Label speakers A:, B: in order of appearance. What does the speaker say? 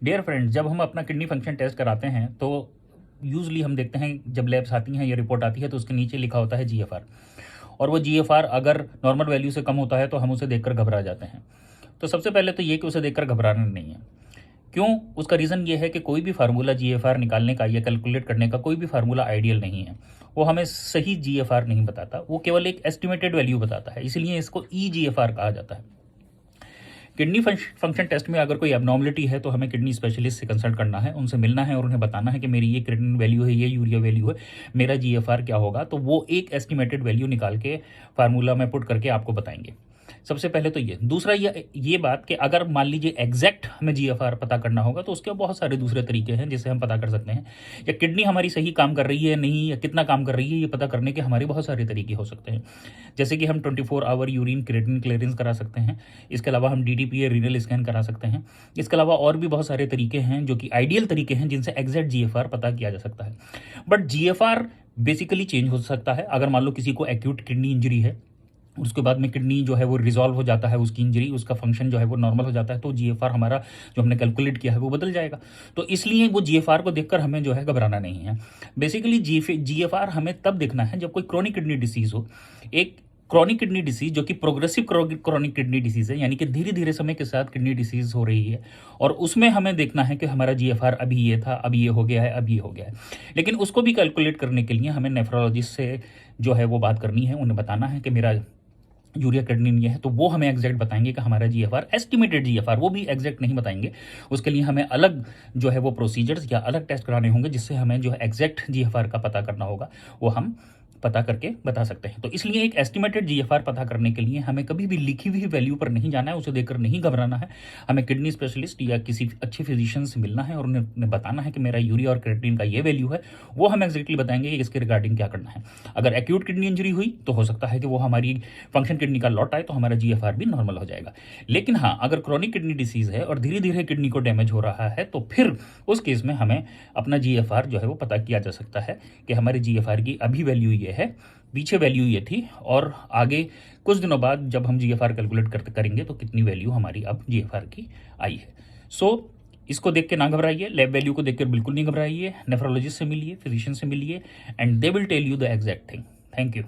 A: Dear friends, जब हम अपना किडनी फंक्शन टेस्ट कराते हैं तो यूजली हम देखते हैं जब लैब्स आती हैं या रिपोर्ट आती है तो उसके नीचे लिखा होता है जीएफआर। और वो जीएफआर अगर नॉर्मल वैल्यू से कम होता है तो हम उसे देखकर घबरा जाते हैं। तो सबसे पहले तो ये कि उसे देखकर घबराना नहीं है। क्यों? उसका रीज़न ये है कि कोई भी फार्मूला जीएफआर निकालने का या कैलकुलेट करने का कोई भी फार्मूला आइडियल नहीं है। वो हमें सही जीएफआर नहीं बताता, वो केवल एक एस्टिमेटेड वैल्यू बताता है, इसलिए इसको ई जीएफआर कहा जाता है। किडनी फंक्शन टेस्ट में अगर कोई एबनॉर्मलिटी है तो हमें किडनी स्पेशलिस्ट से कंसल्ट करना है, उनसे मिलना है और उन्हें बताना है कि मेरी ये क्रिएटिनिन वैल्यू है, ये यूरिया वैल्यू है, मेरा जीएफआर क्या होगा। तो वो एक एस्टिमेटेड वैल्यू निकाल के फार्मूला में पुट करके आपको बताएंगे। सबसे पहले तो ये। दूसरा ये बात कि अगर मान लीजिए एग्जैक्ट हमें जीएफआर पता करना होगा तो उसके बहुत सारे दूसरे तरीके हैं जिससे हम पता कर सकते हैं। या किडनी हमारी सही काम कर रही है नहीं, या कितना काम कर रही है, ये पता करने के हमारे बहुत सारे तरीके हो सकते हैं। जैसे कि हम 24 आवर यूरिन क्रिएटिनिन क्लियरेंस करा सकते हैं। इसके अलावा हम डीटीपीए रीनल स्कैन करा सकते हैं। इसके अलावा और भी बहुत सारे तरीके हैं जो कि आइडियल तरीके हैं जिनसे एग्जैक्ट जीएफआर पता किया जा सकता है। बट जीएफआर बेसिकली चेंज हो सकता है। अगर मान लो किसी को एक्यूट किडनी इंजरी है, उसके बाद में किडनी जो है वो रिजॉल्व हो जाता है, उसकी इंजरी, उसका फंक्शन जो है वो नॉर्मल हो जाता है, तो जीएफआर हमारा जो हमने कैलकुलेट किया है वो बदल जाएगा। तो इसलिए वो जीएफआर को देखकर हमें जो है घबराना नहीं है। बेसिकली जीएफआर हमें तब देखना है जब कोई क्रॉनिक किडनी डिसीज हो। एक क्रॉनिक किडनी डिसीज जो कि प्रोग्रेसिव क्रॉनिक किडनी डिसीज है, यानी कि धीरे धीरे समय के साथ किडनी डिसीज हो रही है, और उसमें हमें देखना है कि हमारा जीएफआर अभी ये था, अब ये हो गया है, अब ये हो गया है। लेकिन उसको भी कैलकुलेट करने के लिए हमें नेफ्रोलॉजिस्ट से जो है वो बात करनी है, उन्हें बताना है कि मेरा यूरिया क्रिएटिनिन ये है, तो वो हमें एग्जैक्ट बताएंगे कि हमारा जीएफआर, एस्टिमेटेड जीएफआर, वो भी एग्जैक्ट नहीं बताएंगे। उसके लिए हमें अलग जो है वो प्रोसीजर्स या अलग टेस्ट कराने होंगे जिससे हमें जो है एग्जैक्ट जीएफआर का पता करना होगा, वो हम पता करके बता सकते हैं। तो इसलिए एक एस्टिमेटेड जीएफआर पता करने के लिए हमें कभी भी लिखी हुई वैल्यू पर नहीं जाना है, उसे देखकर नहीं घबराना है। हमें किडनी स्पेशलिस्ट या किसी अच्छे फिजिशियन से मिलना है और उन्हें बताना है कि मेरा यूरिया और क्रिएटिनिन का ये वैल्यू है। वो हम एग्जैक्टली बताएंगे कि इसके रिगार्डिंग क्या करना है। अगर एक्यूट किडनी इंजरी हुई तो हो सकता है कि वो हमारी फंक्शन किडनी का लॉट आए तो हमारा जीएफआर भी नॉर्मल हो जाएगा। लेकिन हाँ, अगर क्रॉनिक किडनी डिसीज है और धीरे धीरे किडनी को डैमेज हो रहा है तो फिर उस केस में हमें अपना जीएफआर जो है वो पता किया जा सकता है कि हमारे जीएफआर की अभी वैल्यू ये है, पीछे वैल्यू ये थी, और आगे कुछ दिनों बाद जब हम जीएफआर कैलकुलेट करेंगे तो कितनी वैल्यू हमारी अब जीएफआर की आई है। सो इसको देख के ना घबराइए, लैब वैल्यू को देखकर बिल्कुल नहीं घबराइए। नेफ्रोलॉजिस्ट से मिलिए, फिजिशियन से मिलिए, and they will tell you the exact thing. Thank you.